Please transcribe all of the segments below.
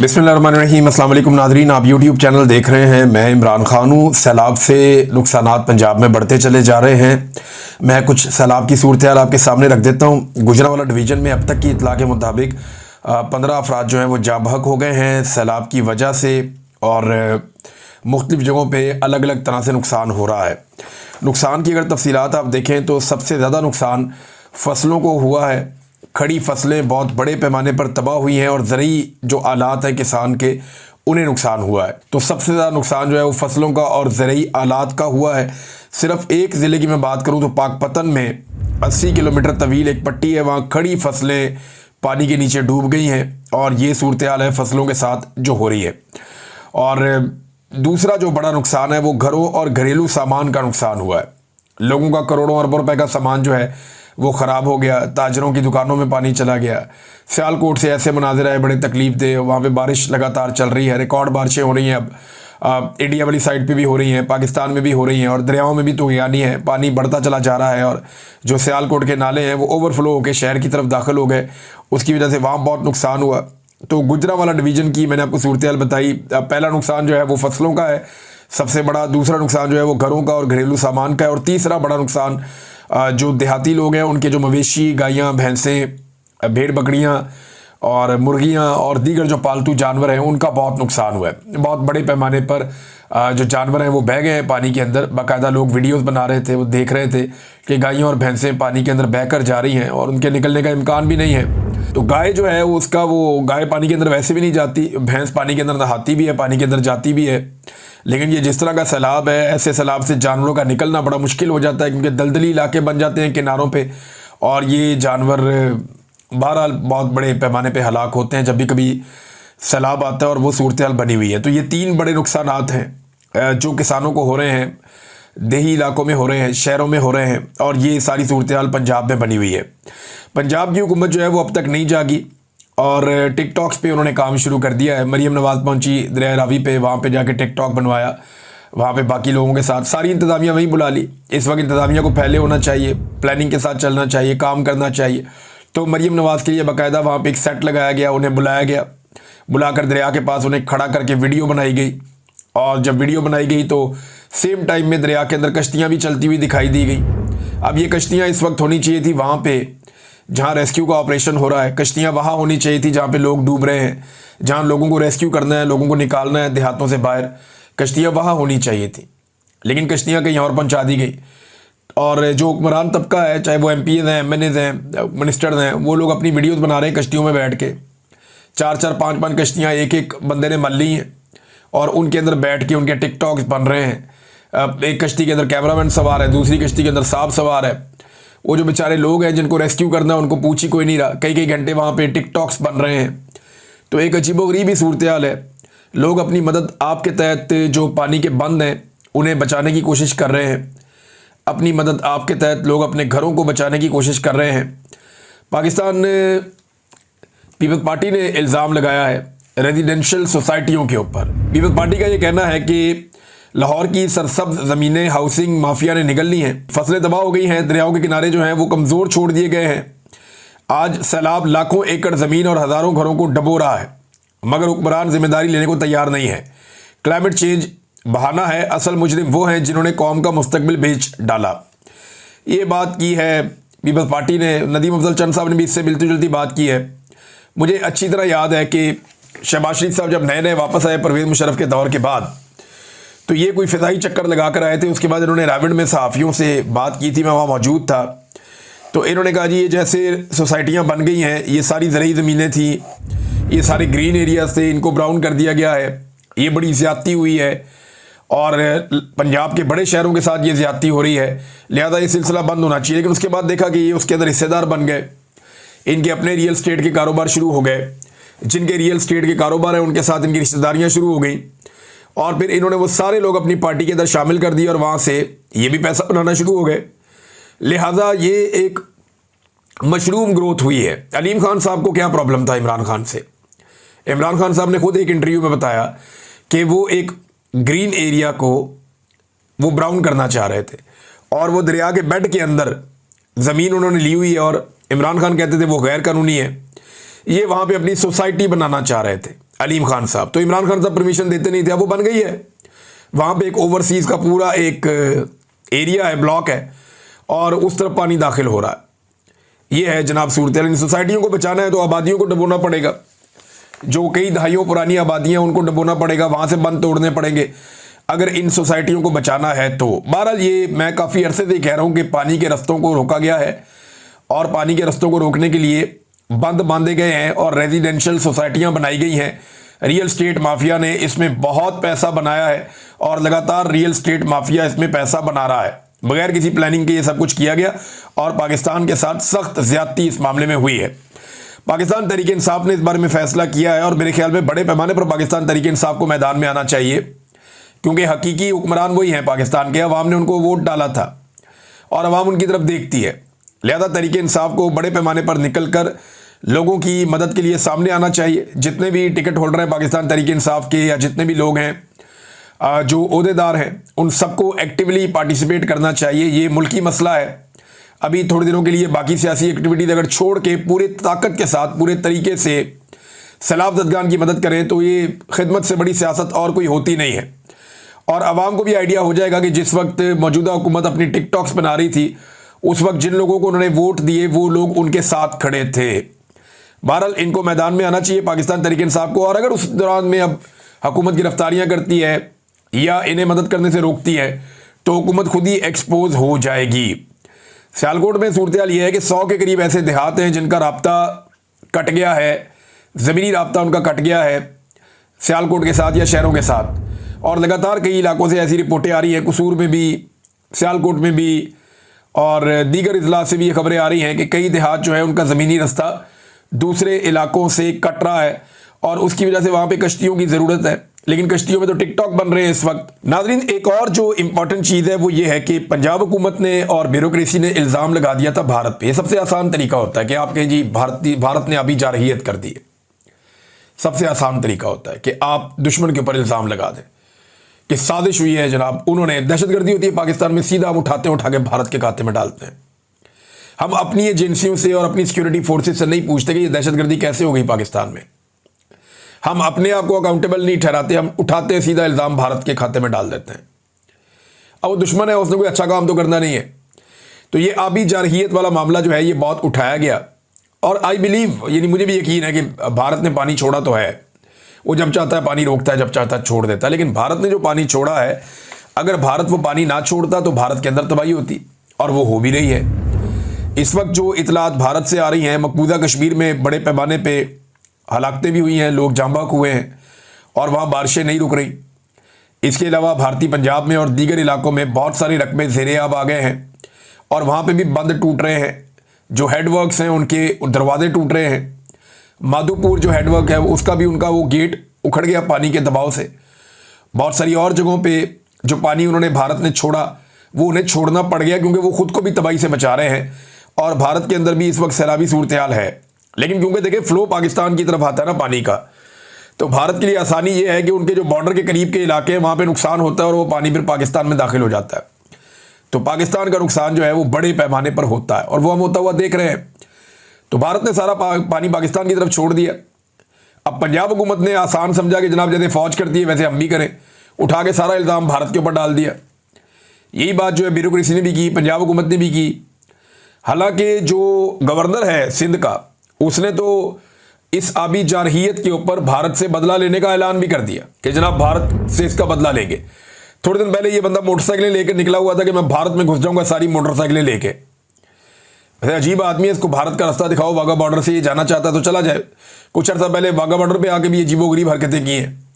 बिस्मिल्लाहिर्रहमानिर्रहीम। अस्सलाम वालेकुम नाज़रीन, आप यूट्यूब चैनल देख रहे हैं। मैं इमरान खान हूँ। सैलाब से नुकसानात पंजाब में बढ़ते चले जा रहे हैं। मैं कुछ सैलाब की सूरत हाल आपके सामने रख देता हूँ। गुजरांवाला डिवीज़न में अब तक की इतला के मुताबिक 15 अफराद जो हैं वो जाँ बहक हो गए हैं सैलाब की वजह से, और मुख्तलिफ़ जगहों पर अलग अलग तरह से नुकसान हो रहा है। नुकसान की अगर तफसीलात आप देखें तो सबसे ज़्यादा नुकसान फसलों को हुआ है। खड़ी फसलें बहुत बड़े पैमाने पर तबाह हुई हैं और ज़रूरी जो आलात हैं किसान के, उन्हें नुकसान हुआ है। तो सबसे ज़्यादा नुकसान जो है वो फसलों का और ज़रूरी आलात का हुआ है। सिर्फ एक ज़िले की मैं बात करूं तो पाकपतन में 80 किलोमीटर तवील एक पट्टी है, वहाँ खड़ी फसलें पानी के नीचे डूब गई हैं और ये सूरत हाल है फसलों के साथ जो हो रही है। और दूसरा जो बड़ा नुकसान है वो घरों और घरेलू सामान का नुकसान हुआ है। लोगों का करोड़ों अरबों रुपए का सामान जो है वो ख़राब हो गया। ताजरों की दुकानों में पानी चला गया। सियालकोट से ऐसे मनाज़िर आए बड़े तकलीफ दे। वहाँ पे बारिश लगातार चल रही है, रिकॉर्ड बारिशें हो रही हैं। अब इंडिया वाली साइड पे भी हो रही हैं, पाकिस्तान में भी हो रही हैं, और दरियाओं में भी तो यानी है पानी बढ़ता चला जा रहा है। और जो सियालकोट के नाले हैं वो ओवरफ्लो होकर शहर की तरफ दाखिल हो गए, उसकी वजह से वहाँ बहुत नुकसान हुआ। तो गुजरांवाला डिवीज़न की मैंने आपको सूरत हाल बताई। पहला नुकसान जो है वो फसलों का है सबसे बड़ा, दूसरा नुकसान जो है वो घरों का और घरेलू सामान का है, और तीसरा बड़ा नुकसान जो देहाती लोग हैं उनके जो मवेशी, गायें, भैंसें, भेड़ बकरियां और मुर्गियां और दीगर जो पालतू जानवर हैं उनका बहुत नुकसान हुआ है। बहुत बड़े पैमाने पर जो जानवर हैं वो बह गए हैं पानी के अंदर। बाकायदा लोग वीडियोस बना रहे थे, वो देख रहे थे कि गायें और भैंसें पानी के अंदर बहकर जा रही हैं और उनके निकलने का इम्कान भी नहीं है। तो गाय जो है वो उसका वो गाय पानी के अंदर वैसे भी नहीं जाती, भैंस पानी के अंदर नहाती भी है, पानी के अंदर जाती भी है। लेकिन ये जिस तरह का सैलाब है, ऐसे सैलाब से जानवरों का निकलना बड़ा मुश्किल हो जाता है क्योंकि दलदली इलाके बन जाते हैं किनारों पे, और ये जानवर बहरहाल बहुत बड़े पैमाने पे हलाक होते हैं जब भी कभी सैलाब आता है, और वो सूरत हाल बनी हुई है। तो ये तीन बड़े नुकसानात हैं जो किसानों को हो रहे हैं, देही इलाकों में हो रहे हैं, शहरों में हो रहे हैं, और ये सारी सूरत हाल पंजाब में बनी हुई है। पंजाब की हुकूमत जो है वो अब तक नहीं जागी और टिकटॉक्स पे उन्होंने काम शुरू कर दिया है। मरीम नवाज़ पहुंची दरिया रावी पे, वहाँ पे जाके टिकटॉक बनवाया, वहाँ पे बाकी लोगों के साथ सारी इंतज़ामिया वहीं बुला ली। इस वक्त इंतज़ामिया को पहले होना चाहिए, प्लानिंग के साथ चलना चाहिए, काम करना चाहिए। तो मरीम नवाज़ के लिए बाकायदा वहाँ पे एक सेट लगाया गया, उन्हें बुलाया गया, बुलाकर दरिया के पास उन्हें खड़ा करके वीडियो बनाई गई। और जब वीडियो बनाई गई तो सेम टाइम में दरिया के अंदर कश्तियाँ भी चलती हुई दिखाई दी गई। अब ये कश्तियाँ इस वक्त होनी चाहिए थी वहाँ पे जहाँ रेस्क्यू का ऑपरेशन हो रहा है। कश्तियाँ वहाँ होनी चाहिए थी जहाँ पे लोग डूब रहे हैं, जहाँ लोगों को रेस्क्यू करना है, लोगों को निकालना है देहातों से बाहर। कश्तियाँ वहाँ होनी चाहिए थी, लेकिन कश्तियाँ कहीं और पहुँचा दी गई। और जो हुक्मरान तबका है, चाहे वो MPs हैं, MNAs हैं, मिनिस्टर्स हैं, वो लोग अपनी वीडियोज़ बना रहे हैं कश्तियों में बैठ के। 4-4, 5-5 कश्तियाँ एक एक बंदे ने मल ली हैं और उनके अंदर बैठ के उनके टिकटॉक्स बन रहे हैं। एक कश्ती के अंदर कैमरामैन सवार है, दूसरी कश्ती के अंदर सांप सवार है। वो जो बेचारे लोग हैं जिनको रेस्क्यू करना है उनको पूछ ही कोई नहीं रहा, कई कई घंटे वहाँ पे टिकटॉक्स बन रहे हैं। तो एक अजीबोगरीबी सूरत हाल है। लोग अपनी मदद आपके तहत जो पानी के बंद हैं उन्हें बचाने की कोशिश कर रहे हैं, अपनी मदद आपके तहत लोग अपने घरों को बचाने की कोशिश कर रहे हैं। पाकिस्तान पीपल्स पार्टी ने इल्ज़ाम लगाया है रेजिडेंशियल सोसाइटियों के ऊपर। पीपल्स पार्टी का ये कहना है कि लाहौर की सरसब्ज ज़मीनें हाउसिंग माफिया ने निगल ली हैं, फसलें तबाह हो गई हैं, दरियाओं के किनारे जो हैं वो कमज़ोर छोड़ दिए गए हैं। आज सैलाब लाखों एकड़ ज़मीन और हज़ारों घरों को डबो रहा है, मगर हुक्मरान जिम्मेदारी लेने को तैयार नहीं है। क्लाइमेट चेंज बहाना है, असल मुजरिम वो हैं जिन्होंने कौम का मुस्तकबिल बेच डाला। ये बात की है पीपल्स पार्टी ने। नदीम अफजल चंद साहब ने भी इससे मिलती जुलती बात की है। मुझे अच्छी तरह याद है कि शहबाज शरीफ साहब जब नए नए वापस आए परवेज़ मुशर्रफ के दौर के बाद, तो ये कोई फ़िज़ाई चक्कर लगा कर आए थे। उसके बाद इन्होंने रावण में सहाफ़ियों से बात की थी, मैं वहाँ मौजूद था। तो इन्होंने कहा जी ये जैसे सोसाइटियाँ बन गई हैं, ये सारी ज़रूरी ज़मीनें थी, ये सारे ग्रीन एरियाज़ थे, इनको ब्राउन कर दिया गया है, ये बड़ी ज़्यादती हुई है और पंजाब के बड़े शहरों के साथ ये ज़्यादती हो रही है, लिहाजा ये सिलसिला बंद होना चाहिए। लेकिन उसके बाद देखा कि ये उसके अंदर हिस्सेदार बन गए, इनके अपने रियल स्टेट के कारोबार शुरू हो गए। जिनके रियल स्टेट के कारोबार हैं उनके साथ इनकी रिश्तेदारियाँ शुरू हो गई, और फिर इन्होंने वो सारे लोग अपनी पार्टी के अंदर शामिल कर दिए और वहाँ से ये भी पैसा बनाना शुरू हो गए। लिहाजा ये एक मशरूम ग्रोथ हुई है। अलीम खान साहब को क्या प्रॉब्लम था इमरान खान से? इमरान खान साहब ने खुद एक इंटरव्यू में बताया कि वो एक ग्रीन एरिया को वो ब्राउन करना चाह रहे थे, और वो दरिया के बेड के अंदर ज़मीन उन्होंने ली हुई है, और इमरान खान कहते थे वो गैर कानूनी है। ये वहाँ पे अपनी सोसाइटी बनाना चाह रहे थे। अलीम खान साहब। तो इमरान खान साहब परमिशन देते नहीं थे, अब वो बन गई है। वहाँ पे एक ओवरसीज़ का पूरा एक एरिया है, ब्लॉक है, और उस तरफ पानी दाखिल हो रहा है। ये है जनाब सूरत। इन सोसाइटियों को बचाना है तो आबादियों को डबोना पड़ेगा। जो कई दहाइयों पुरानी आबादियाँ उनको डबोना पड़ेगा, वहाँ से बंद तोड़ने पड़ेंगे अगर इन सोसाइटियों को बचाना है तो। बहरहाल ये मैं काफ़ी अरसे से कह रहा हूँ कि पानी के रस्तों को रोका गया है और पानी के रस्तों को रोकने के लिए बंद बांधे गए हैं और रेजिडेंशियल सोसाइटियाँ बनाई गई हैं। रियल स्टेट माफिया ने इसमें बहुत पैसा बनाया है और लगातार रियल स्टेट माफिया इसमें पैसा बना रहा है। बगैर किसी प्लानिंग के ये सब कुछ किया गया और पाकिस्तान के साथ सख्त ज्यादती इस मामले में हुई है। पाकिस्तान तहरीक इंसाफ ने इस बारे में फैसला किया है और मेरे ख्याल में बड़े पैमाने पर पाकिस्तान तहरीक इंसाफ को मैदान में आना चाहिए, क्योंकि हकीकी हुक्मरान वही हैं पाकिस्तान के। अवाम ने उनको वोट डाला था और अवाम उनकी तरफ देखती है। लिहाजा तहरीक इंसाफ को बड़े पैमाने पर निकल कर लोगों की मदद के लिए सामने आना चाहिए। जितने भी टिकट होल्डर हैं पाकिस्तान तहरीक इंसाफ के, या जितने भी लोग हैं जो ओहदेदार हैं, उन सबको एक्टिवली पार्टिसिपेट करना चाहिए। ये मुल्की मसला है। अभी थोड़े दिनों के लिए बाकी सियासी एक्टिविटीज़ अगर छोड़ के पूरे ताकत के साथ पूरे तरीके से सैलाब ज़दगान की मदद करें तो ये खिदमत से बड़ी सियासत और कोई होती नहीं है। और आवाम को भी आइडिया हो जाएगा कि जिस वक्त मौजूदा हुकूमत अपनी टिकटॉक्स बना रही थी, उस वक्त जिन लोगों को उन्होंने वोट दिए वो लोग उनके साथ खड़े थे। बहरहाल इनको मैदान में आना चाहिए पाकिस्तान तहरीक इंसाफ को। और अगर उस दौरान में अब हुकूमत गिरफ्तारियां करती है या इन्हें मदद करने से रोकती है तो हुकूमत खुद ही एक्सपोज हो जाएगी। सियालकोट में सूरत हाल ये है कि 100 के करीब ऐसे देहात हैं जिनका राब्ता कट गया है, ज़मीनी राब्ता उनका कट गया है सियालकोट के साथ या शहरों के साथ। और लगातार कई इलाकों से ऐसी रिपोर्टें आ रही हैं, कसूर में भी, सियालकोट में भी और दीगर इजलास से भी ये खबरें आ रही हैं कि कई देहात जो है उनका ज़मीनी रास्ता दूसरे इलाकों से कट रहा है और उसकी वजह से वहाँ पे कश्तियों की ज़रूरत है। लेकिन कश्तियों में तो टिकटॉक बन रहे हैं इस वक्त। नाज़रीन, एक और जो इम्पॉर्टेंट चीज़ है वो ये है कि पंजाब हुकूमत ने और ब्यूरोक्रेसी ने इल्ज़ाम लगा दिया था भारत पे। ये सबसे आसान तरीका होता है कि आप कहें जी भारत ने अभी जारहियत कर दी है। सबसे आसान तरीका होता है कि आप दुश्मन के ऊपर इल्ज़ाम लगा दें कि साजिश हुई है जनाब, उन्होंने दहशतगर्दी होती है पाकिस्तान में, सीधा हम उठा के भारत के खाते में डालते हैं। हम अपनी एजेंसियों से और अपनी सिक्योरिटी फोर्सेस से नहीं पूछते कि ये दहशतगर्दी कैसे हो गई पाकिस्तान में। हम अपने आप को अकाउंटेबल नहीं ठहराते, हम उठाते हैं सीधा इल्ज़ाम भारत के खाते में डाल देते हैं। अब वो दुश्मन है, उसने कोई अच्छा काम तो करना नहीं है। तो ये आबी जारहियत वाला मामला जो है ये बहुत उठाया गया और आई बिलीव, यानी मुझे भी यकीन है कि भारत ने पानी छोड़ा तो है। वो जब चाहता है पानी रोकता है, जब चाहता है छोड़ देता है। लेकिन भारत ने जो पानी छोड़ा है, अगर भारत वो पानी ना छोड़ता तो भारत के अंदर तबाही होती और वो हो भी रही है। इस वक्त जो इतलात भारत से आ रही हैं, मकबूजा कश्मीर में बड़े पैमाने पे हलाकतें भी हुई हैं, लोग जांबाक हुए हैं और वहाँ बारिशें नहीं रुक रही। इसके अलावा भारतीय पंजाब में और दीगर इलाकों में बहुत सारे रकबे ज़ेरे आब आ गए हैं और वहाँ पे भी बंद टूट रहे हैं। जो हेडवर्क्स हैं उनके दरवाजे टूट रहे हैं। माधोपुर जो हेडवर्क है उसका भी उनका वो गेट उखड़ गया पानी के दबाव से। बहुत सारी और जगहों पे जो पानी उन्होंने भारत ने छोड़ा वो उन्हें छोड़ना पड़ गया क्योंकि वो खुद को भी तबाही से बचा रहे हैं और भारत के अंदर भी इस वक्त सैलाबी सूरत हाल है। लेकिन क्योंकि देखिए फ्लो पाकिस्तान की तरफ आता है ना पानी का, तो भारत के लिए आसानी ये है कि उनके जो बॉर्डर के करीब के इलाके हैं वहाँ पर नुकसान होता है और वो पानी फिर पाकिस्तान में दाखिल हो जाता है। तो पाकिस्तान का नुकसान जो है वो बड़े पैमाने पर होता है और वो हम होता हुआ देख रहे हैं। तो भारत ने सारा पानी पाकिस्तान की तरफ छोड़ दिया। अब पंजाब हुकूमत ने आसान समझा कि जनाब जैसे फौज करती है वैसे हम भी करें, उठा के सारा इल्ज़ाम भारत के ऊपर डाल दिया। यही बात जो है ब्यूरोक्रेसी ने भी की, पंजाब हुकूमत ने भी की। हालांकि जो गवर्नर है सिंध का, उसने तो इस आबी जारहियत के ऊपर भारत से बदला लेने का ऐलान भी कर दिया कि जनाब भारत से इसका बदला लेंगे। थोड़े दिन पहले ये बंदा मोटरसाइकिलें लेकर निकला हुआ था कि मैं भारत में घुस जाऊंगा सारी मोटरसाइकिलें लेके। वैसे अजीब आदमी है, इसको भारत का रास्ता दिखाओ, वाघा बॉर्डर से ये जाना चाहता है तो चला जाए। कुछ अर्सा पहले वाघा बॉर्डर पे आके भी ये अजीबोगरीब हरकतें की हैं।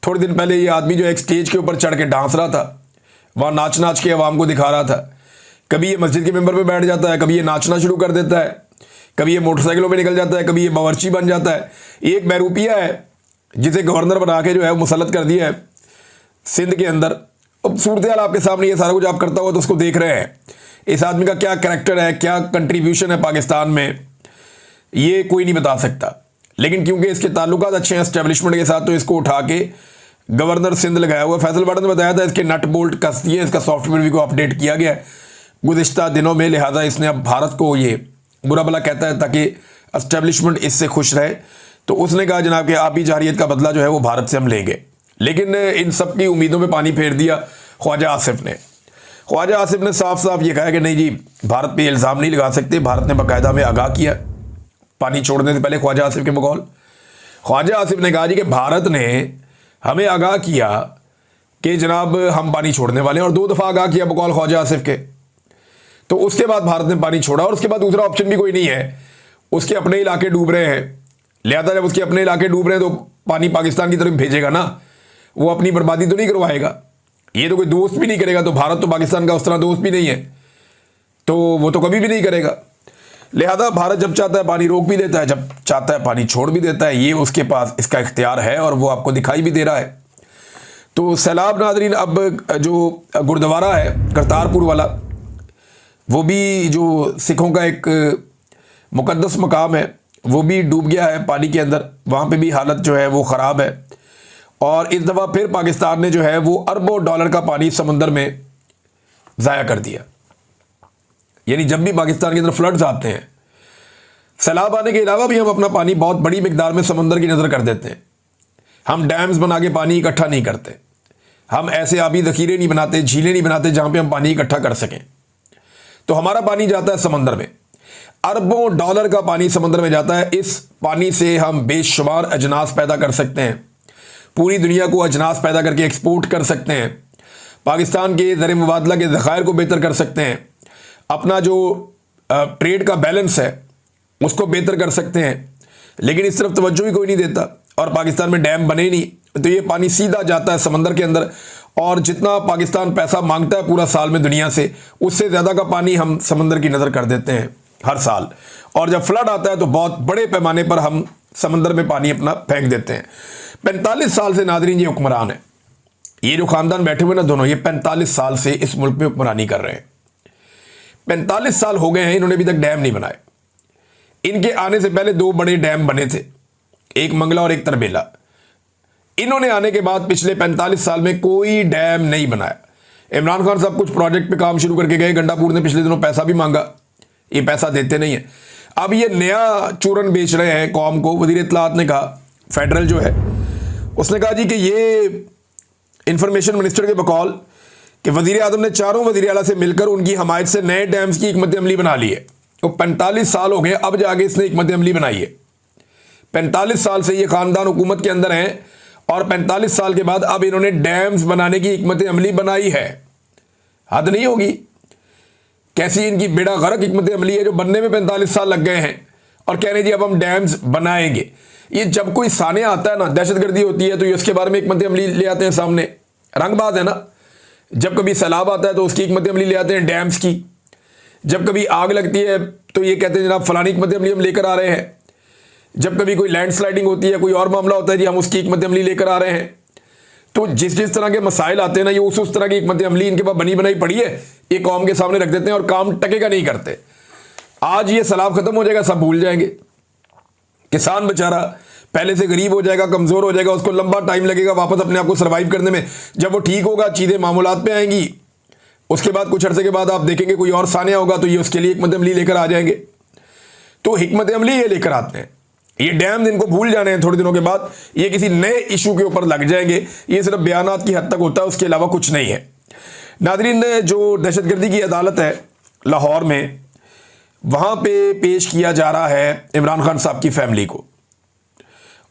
थोड़े दिन पहले ये आदमी जो एक स्टेज के ऊपर चढ़ के डांस रहा था, वहाँ नाच नाच के अवाम को दिखा रहा था। कभी ये मस्जिद के मेंबर पे बैठ जाता है, कभी ये नाचना शुरू कर देता है, कभी ये मोटरसाइकिलों पे निकल जाता है, कभी ये बावर्ची बन जाता है। एक बहरूपिया है जिसे गवर्नर बना के जो है मुसल्लत कर दिया है सिंध के अंदर। अब सूरत हाल आपके सामने, ये सारा कुछ आप करता हुआ तो उसको देख रहे हैं। इस आदमी का क्या करैक्टर है, क्या कंट्रीब्यूशन है पाकिस्तान में, ये कोई नहीं बता सकता। लेकिन क्योंकि इसके ताल्लुकात अच्छे हैं एस्टेब्लिशमेंट के साथ, तो इसको उठा के गवर्नर सिंध लगाया हुआ। फैसल बाडा ने बताया था इसके नट बोल्ट कस दिए, इसका सॉफ्टवेयर भी को अपडेट किया गया है गुज़िश्ता दिनों में। लिहाजा इसने अब भारत को ये बुरा भला कहता है ताकि एस्टेब्लिशमेंट इससे खुश रहे। तो उसने कहा जनाब कि आबी जारियत का बदला जो है वो भारत से हम लेंगे। लेकिन इन सब की उम्मीदों में पानी फेर दिया ख्वाजा आसिफ ने। ख्वाजा आसिफ ने साफ साफ ये कहा कि नहीं जी, भारत पे इल्ज़ाम नहीं लगा सकते। भारत ने बाकायदा हमें आगाह किया पानी छोड़ने से पहले। ख्वाजा आसिफ के बकौल ख्वाजा आसिफ ने कहा जी कि भारत ने हमें आगाह किया कि जनाब हम पानी छोड़ने वाले हैं, और 2 दफ़ा आगाह किया बकौल ख्वाजा आसिफ के। तो उसके बाद भारत ने पानी छोड़ा, और उसके बाद दूसरा ऑप्शन भी कोई नहीं है। उसके अपने इलाके डूब रहे हैं, लिहाजा जब उसके अपने इलाके डूब रहे हैं तो पानी पाकिस्तान की तरफ भेजेगा ना, वो अपनी बर्बादी तो नहीं करवाएगा। ये तो कोई दोस्त भी नहीं करेगा, तो भारत तो पाकिस्तान का उस तरह दोस्त भी नहीं है, तो वो तो कभी भी नहीं करेगा। लिहाजा भारत जब चाहता है पानी रोक भी देता है, जब चाहता है पानी छोड़ भी देता है। ये उसके पास इसका इख्तियार है और वो आपको दिखाई भी दे रहा है। तो सैलाब नादरीन, अब जो गुरुद्वारा है करतारपुर वाला, वो भी जो सिखों का एक मुकद्दस मकाम है, वो भी डूब गया है पानी के अंदर। वहाँ पे भी हालत जो है वो ख़राब है। और इस दफ़ा फिर पाकिस्तान ने जो है वो अरबों डॉलर का पानी समंदर में ज़ाया कर दिया। यानी जब भी पाकिस्तान के अंदर फ्लड्स आते हैं, सैलाब आने के अलावा भी हम अपना पानी बहुत बड़ी मिकदार में समंदर की नज़र कर देते हैं। हम डैम्स बना के पानी इकट्ठा नहीं करते, हम ऐसे आबी ज़ख़ीरे नहीं बनाते, झीलें नहीं बनाते जहाँ पे हम पानी इकट्ठा कर सकें। तो हमारा पानी जाता है समंदर में, अरबों डॉलर का पानी समंदर में जाता है। इस पानी से हम बेशुमार अजनास पैदा कर सकते हैं, पूरी दुनिया को अजनास पैदा करके एक्सपोर्ट कर सकते हैं, पाकिस्तान के ज़र मुबादला के ज़खायर को बेहतर कर सकते हैं, अपना जो ट्रेड का बैलेंस है उसको बेहतर कर सकते हैं। लेकिन इस तरफ तवज्जो ही कोई नहीं देता, और पाकिस्तान में डैम बने नहीं, तो ये पानी सीधा जाता है समंदर के अंदर। और जितना पाकिस्तान पैसा मांगता है पूरा साल में दुनिया से, उससे ज़्यादा का पानी हम समंदर की नज़र कर देते हैं हर साल। और जब फ्लड आता है तो बहुत बड़े पैमाने पर हम समंदर में पानी अपना फेंक देते हैं। 45 साल से नादरीन ये हुक्मरान है, ये जो ख़ानदान बैठे हुए ना दोनों, ये 45 साल से इस मुल्क में हुक्मरानी कर रहे हैं। 45 साल हो गए हैं, इन्होंने अभी तक डैम नहीं बनाए। इनके आने से पहले 2 बड़े डैम बने थे, एक मंगला और एक तरबेला। इन्होंने आने के बाद पिछले 45 साल में कोई डैम नहीं बनाया। इमरान खान साहब कुछ प्रोजेक्ट पे काम शुरू करके गए, गंडापुर ने पिछले दिनों पैसा भी मांगा, ये पैसा देते नहीं है। अब ये नया चूरन बेच रहे हैं कौम को। वज़ीर इत्तलात ने कहा, फेडरल जो है, उसने कहा जी कि ये इंफॉर्मेशन मिनिस्टर के बकौल कि वज़ीर आज़म ने चारों वज़ीर आला से मिलकर उनकी हमायत से नए डैम्स की हिकमत अमली बना ली है। तो 45 साल हो गए, अब जाके इसने हिकमत अमली बनाई है। 45 साल से ये ख़ानदान हुकूमत के अंदर हैं, और 45 साल के बाद अब इन्होंने डैम्स बनाने की हिकमत अमली बनाई है। हद नहीं होगी? कैसी इनकी बेड़ा गर्क हिकमत अमली है जो बनने में 45 साल लग गए हैं, और कह रहे जी अब हम डैम्स बनाएंगे। ये जब कोई सानिया आता है ना, दहशतगर्दी होती है, तो ये उसके बारे में हिकमत अमली ले आते हैं सामने। रंगबाज है ना, जब कभी सैलाब आता है तो उसकी हिकमत अमली ले आते हैं डैम्स की। जब कभी आग लगती है तो ये कहते हैं जनाब फलानी हिकमत अमली हम लेकर आ रहे हैं। जब कभी कोई लैंडस्लाइडिंग होती है, कोई और मामला होता है जी, हम उसकी हिकमत अमली लेकर आ रहे हैं। तो जिस जिस तरह के मसाइल आते हैं ना, ये उस तरह की हिकमत अमली इनके पास बनी बनाई पड़ी है, ये कौम के सामने रख देते हैं और काम टकेगा नहीं करते। आज ये सैलाब खत्म हो जाएगा, सब भूल जाएंगे। किसान बेचारा पहले से गरीब हो जाएगा, कमज़ोर हो जाएगा, उसको लंबा टाइम लगेगा वापस अपने आप को सर्वाइव करने में। जब वो ठीक होगा, चीज़ें मामूलात पे आएंगी, उसके बाद कुछ अरसे के बाद आप देखेंगे कोई और सानिया होगा, तो ये उसके लिए हिकमत अमली लेकर आ जाएंगे। तो हिकमत अमली ये लेकर आते हैं। ये डैम इनको भूल जाने हैं, थोड़े दिनों के बाद ये किसी नए इशू के ऊपर लग जाएंगे। ये सिर्फ बयानात की हद तक होता है, उसके अलावा कुछ नहीं है। नादरीन, जो दहशतगर्दी की अदालत है लाहौर में, वहाँ पे पेश किया जा रहा है इमरान खान साहब की फैमिली को,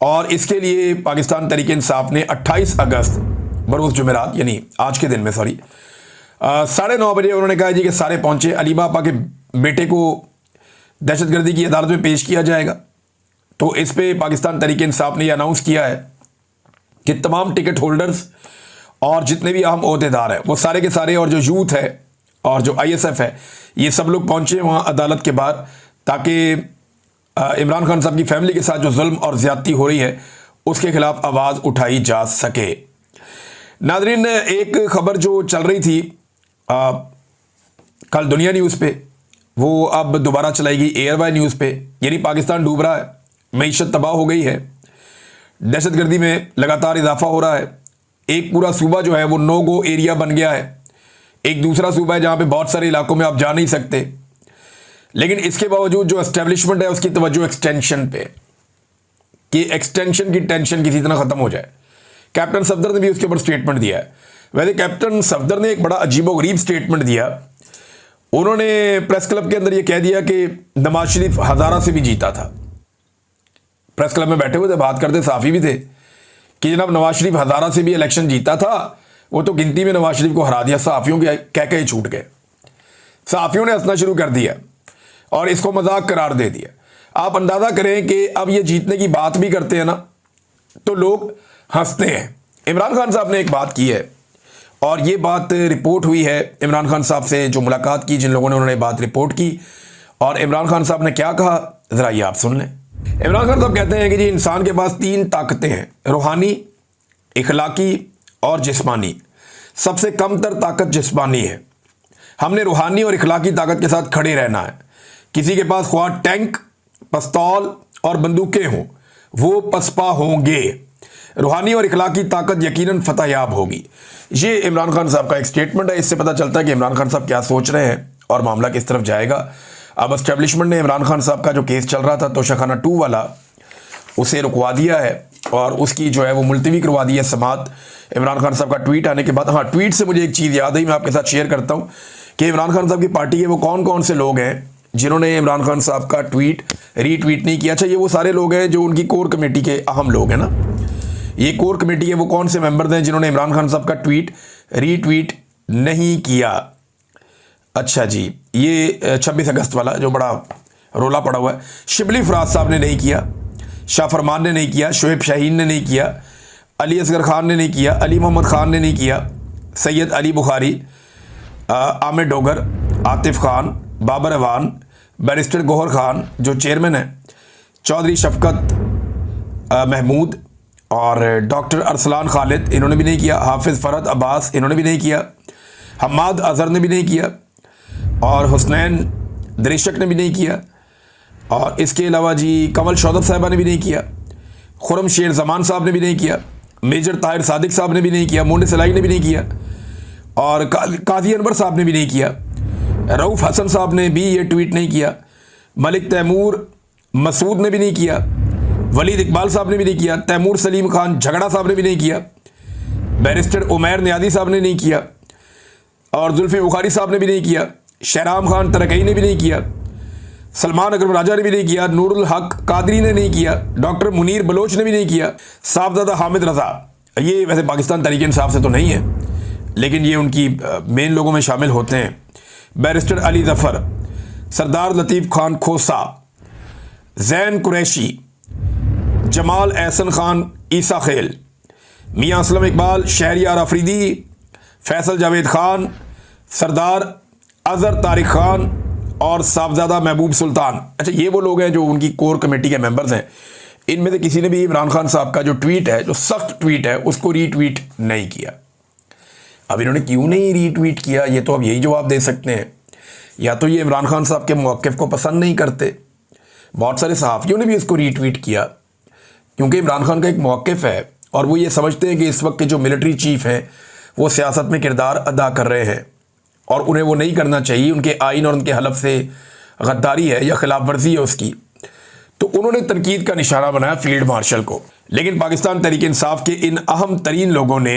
और इसके लिए पाकिस्तान तहरीक इंसाफ ने 28 अगस्त बरोज़ जुमेरात, यानी आज के दिन में 9:30 बजे उन्होंने कहा जी कि सारे पहुँचे, अली बापा के बेटे को दहशतगर्दी की अदालत में पेश किया जाएगा। तो इस पे पाकिस्तान तहरीक इंसाफ ने यह अनाउंस किया है कि तमाम टिकट होल्डर्स और जितने भी अहम ओहदेदार हैं वो सारे के सारे, और जो यूथ है और जो ISF है, ये सब लोग पहुँचे वहाँ अदालत के बाद, ताकि इमरान खान साहब की फैमिली के साथ जो जुल्म और ज़्यादती हो रही है उसके खिलाफ आवाज़ उठाई जा सके। नादरीन, एक खबर जो चल रही थी कल दुनिया न्यूज़ पे, वो अब दोबारा चलाई गई एयरवाई न्यूज़ पे। यानी पाकिस्तान डूब रहा है, मईशत तबाह हो गई है, दहशतगर्दी में लगातार इजाफा हो रहा है। एक पूरा सूबा जो है वो नो गो एरिया बन गया है। एक दूसरा सूबा है जहाँ पे बहुत सारे इलाकों में आप जा नहीं सकते, लेकिन इसके बावजूद जो एस्टेब्लिशमेंट है उसकी तवज्जो एक्सटेंशन पे। कि एक्सटेंशन की टेंशन किसी तरह ख़त्म हो जाए। कैप्टन सफदर ने भी उसके ऊपर स्टेटमेंट दिया है। वैसे कैप्टन सफदर ने एक बड़ा अजीबोगरीब स्टेटमेंट दिया। उन्होंने प्रेस क्लब के अंदर ये कह दिया कि नवाज शरीफ हज़ारा से भी जीता था। प्रेस क्लब में बैठे हुए थे, बात करते साफ़ी भी थे कि जनाब नवाज शरीफ हज़ारा से भी इलेक्शन जीता था, वो तो गिनती में नवाज शरीफ को हरा दिया। सहाफ़ियों के कह के छूट गए। सहाफ़ियों ने हंसना शुरू कर दिया और इसको मजाक करार दे दिया। आप अंदाज़ा करें कि अब ये जीतने की बात भी करते हैं ना तो लोग हंसते हैं। इमरान खान साहब ने एक बात की है और ये बात रिपोर्ट हुई है इमरान खान साहब से जो मुलाकात की, जिन लोगों ने उन्होंने बात रिपोर्ट की। और इमरान खान साहब ने क्या कहा ज़रा ये आप सुन लें। इमरान खान साहब कहते हैं कि जी इंसान के पास 3 ताकतें हैं, रूहानी, इखलाकी और जिस्मानी। सबसे कमतर ताकत जिस्मानी है। हमने रूहानी और इखलाकी ताकत के साथ खड़े रहना है। किसी के पास ख्वाह टैंक, पिस्तौल और बंदूकें हों, वो पसपा होंगे। रूहानी और इखलाकी ताकत यकीनन फतहयाब होगी। ये इमरान खान साहब का एक स्टेटमेंट है। इससे पता चलता है कि इमरान खान साहब क्या सोच रहे हैं और मामला किस तरफ जाएगा। अब एस्टेब्लिशमेंट ने इमरान खान साहब का जो केस चल रहा था तोशाखाना 2 वाला, उसे रुकवा दिया है और उसकी जो है वो मुलतवी करवा दी है समात इमरान खान साहब का ट्वीट आने के बाद। हाँ, ट्वीट से मुझे एक चीज़ याद आई, मैं आपके साथ शेयर करता हूँ कि इमरान खान साहब की पार्टी के वो कौन कौन से लोग हैं जिन्होंने इमरान खान साहब का ट्वीट रीट्वीट नहीं किया। अच्छा, ये वो सारे लोग हैं जो उनकी कोर कमेटी के अहम लोग हैं ना। ये कोर कमेटी के वो कौन से मेंबर्स हैं जिन्होंने इमरान खान साहब का ट्वीट रीट्वीट नहीं किया। अच्छा जी, ये 26 अगस्त वाला जो बड़ा रोला पड़ा हुआ है, शिबली फराज साहब ने नहीं किया, शाह फरमान ने नहीं किया, शोएब शाहीन ने नहीं किया, अली असगर खान ने नहीं किया, अली मोहम्मद खान ने नहीं किया, सैयद अली बुखारी, आमिर डोगर, आतिफ खान, बाबर अवान, बैरिस्टर गोहर खान जो चेयरमैन है, चौधरी शफकत महमूद और डॉक्टर अरसलान खालिद, इन्होंने भी नहीं किया, हाफिज़ फ़रद अब्बास इन्होंने भी नहीं किया, हम्माद अज़हर ने भी नहीं किया और हुसनैन दरिशक ने भी नहीं किया। और इसके अलावा जी कमल शौदत साहिबा ने भी नहीं किया, खुरम शेर जमान साहब ने भी नहीं किया, मेजर ताहिर सादिक साहब ने भी नहीं किया, मुंडे सलाई ने भी नहीं किया और काजी अनवर साहब ने भी नहीं किया, रऊफ़ हसन साहब ने भी ये ट्वीट नहीं किया, मलिक तैमूर मसूद ने भी नहीं किया, वलीद इकबाल साहब ने भी नहीं किया, तैमूर सलीम खान झगड़ा साहब ने भी नहीं किया, बैरिस्टर उमैर नियादी साहब ने नहीं किया और जुल्फी बुखारी साहब ने भी नहीं किया, शहराम खान तरकई ने भी नहीं किया, सलमान अकरम राजा ने भी नहीं किया, नूरुल हक कादरी ने नहीं किया, डॉक्टर मुनीर बलोच ने भी नहीं किया, साहबजादा हामिद रज़ा, ये वैसे पाकिस्तान तहरीक इंसाफ से तो नहीं है लेकिन ये उनकी मेन लोगों में शामिल होते हैं, बैरिस्टर अली ज़फ़र, सरदार लतीफ़ खान खोसा, जैन कुरैशी, जमाल एहसन खान ईसा खेल, मियाँ असलम इकबाल, शहरियार अफरीदी, फैसल जावेद खान, सरदार अज़हर तारिक खान और साहबजादा महबूब सुल्तान। अच्छा, ये वो लोग हैं जो उनकी कोर कमेटी के मेंबर्स हैं। इनमें से किसी ने भी इमरान खान साहब का जो ट्वीट है, जो सख्त ट्वीट है, उसको रीट्वीट नहीं किया। अब इन्होंने क्यों नहीं रीट्वीट किया, ये तो अब यही जवाब दे सकते हैं। या तो ये इमरान खान साहब के मौक़िफ़ को पसंद नहीं करते। बहुत सारे सहाफ़ियों ने भी इसको रीट्वीट किया क्योंकि इमरान खान का एक मौक़िफ़ है और वो ये समझते हैं कि इस वक्त के जो मिलिट्री चीफ़ हैं वो सियासत में किरदार अदा कर रहे हैं और उन्हें वो नहीं करना चाहिए। उनके आइन और उनके हलफ से गद्दारी है या खिलाफ वर्जी है उसकी। तो उन्होंने तनकीद का निशाना बनाया फील्ड मार्शल को। लेकिन पाकिस्तान तहरीक इंसाफ के इन अहम तरीन लोगों ने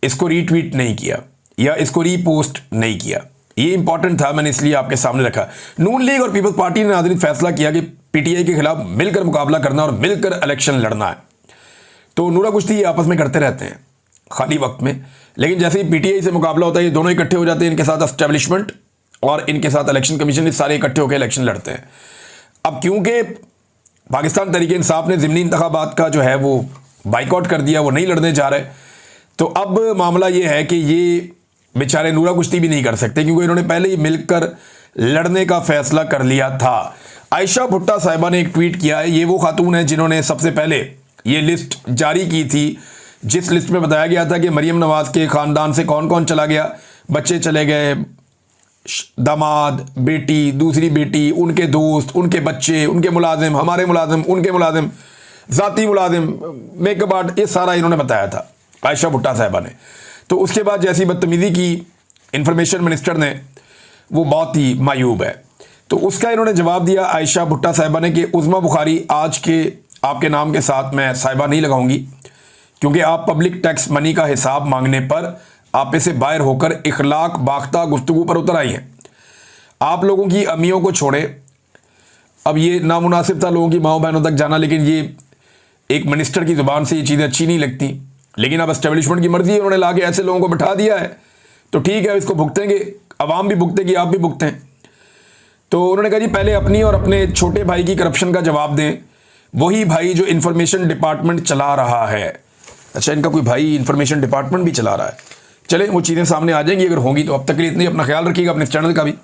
इसको रीट्वीट नहीं किया या इसको रीपोस्ट नहीं किया। ये इंपॉर्टेंट था, मैंने इसलिए आपके सामने रखा। नून लीग और पीपल्स पार्टी ने नाज़रीन फैसला किया कि पीटीआई के खिलाफ मिलकर मुकाबला करना और मिलकर इलेक्शन लड़ना है। तो नूरा कुश्ती ये आपस में करते रहते हैं खाली वक्त में, लेकिन जैसे ही पीटीआई से मुकाबला होता है ये दोनों इकट्ठे हो जाते हैं। इनके साथ एस्टेब्लिशमेंट और इनके साथ इलेक्शन कमीशन, ये सारे इकट्ठे होकर इलेक्शन लड़ते हैं। अब क्योंकि पाकिस्तान तहरीक इंसाफ ने ज़िमनी इंतखाबात का जो है वो बाइकआउट कर दिया, वो नहीं लड़ने जा रहे, तो अब मामला ये है कि ये बेचारे नूरा कुश्ती भी नहीं कर सकते क्योंकि इन्होंने पहले ही मिलकर लड़ने का फैसला कर लिया था। आयशा भुट्टा साहिबा ने एक ट्वीट किया है। ये वो खातून है जिन्होंने सबसे पहले ये लिस्ट जारी की थी, जिस लिस्ट में बताया गया था कि मरीम नवाज़ के ख़ानदान से कौन कौन चला गया, बच्चे चले गए, दामाद, बेटी, दूसरी बेटी, उनके दोस्त, उनके बच्चे, उनके मुलाजिम, हमारे मुलाजिम, उनके मुलाजिम, ज़ाती मुलाजिम, मेकअप आर्ट, ये सारा इन्होंने बताया था आयशा भुट्टा साहिबा ने। तो उसके बाद जैसी बदतमीज़ी की इंफॉर्मेशन मिनिस्टर ने, वो बहुत ही मायूब है। तो उसका इन्होंने जवाब दिया आयशा भुट्टा साहिबा ने कि उज़मा बुखारी आज के आपके नाम के साथ मैं साहिबा नहीं लगाऊंगी, क्योंकि आप पब्लिक टैक्स मनी का हिसाब मांगने पर आप से बाहर होकर इखलाक बाख्ता गुफ्तगू पर उतर आई हैं। आप लोगों की अम्मियों को छोड़े, अब ये नामुनासिब था लोगों की माओ बहनों तक जाना, लेकिन ये एक मिनिस्टर की ज़ुबान से ये चीज़ें अच्छी नहीं लगती। लेकिन अब एस्टेब्लिशमेंट की मर्जी है, उन्होंने ला के ऐसे लोगों को बिठा दिया है तो ठीक है, इसको भुगतेंगे, अवाम भी भुगतेगी, आप भी भुगतें। तो उन्होंने कहा जी पहले अपनी और अपने छोटे भाई की करप्शन का जवाब दें, वही भाई जो इंफॉर्मेशन डिपार्टमेंट चला रहा है। अच्छा, इनका कोई भाई इंफॉर्मेशन डिपार्टमेंट भी चला रहा है। चले वो चीज़ें सामने आ जाएंगी अगर होंगी तो। अब तक के लिए इतनी, अपना ख्याल रखिएगा, अपने चैनल का भी।